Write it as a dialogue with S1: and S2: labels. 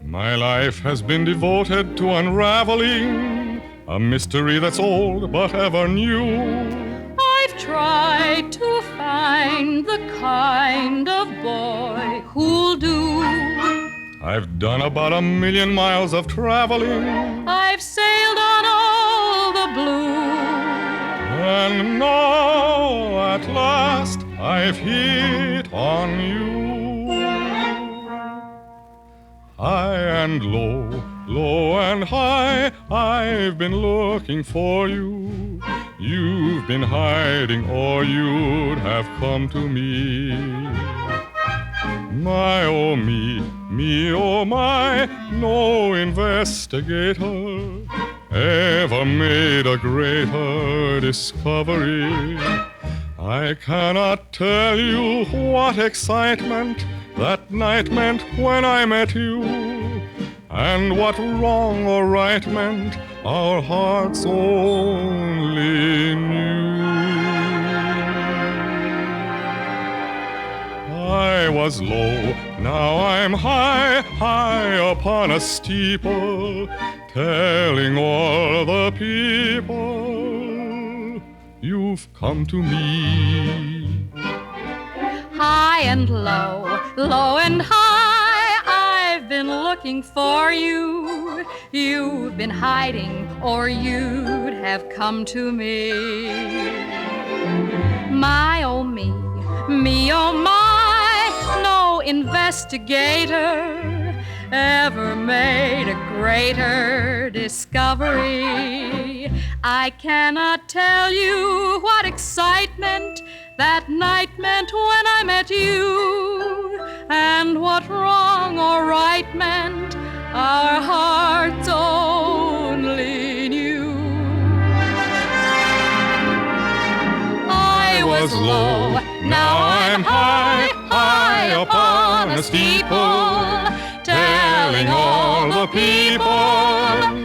S1: My life has been devoted to unraveling a mystery that's old but ever new.
S2: I've tried to find the kind of boy who'll do.
S1: I've done about 1,000,000 miles of traveling,
S2: I've sailed on all the blue.
S1: and now at last I've hit on you. High and low, low and high, I've been looking for you. You've been hiding or you'd have come to me. My, oh me, oh my, no investigator ever made a greater discovery. I cannot tell you what excitement that night meant when I met you, and what wrong or right meant our hearts only knew. I was low, now I'm high, high upon a steeple, telling all the people you've come to me.
S2: High and low, low and high, I've been looking for you. You've been hiding or you'd have come to me. My, oh me, oh my, no investigator ever made a greater discovery. I cannot tell you what excitement that night meant when I met you, and what wrong or right meant our hearts only knew. I was low, now I'm high, high upon a steeple, telling all the people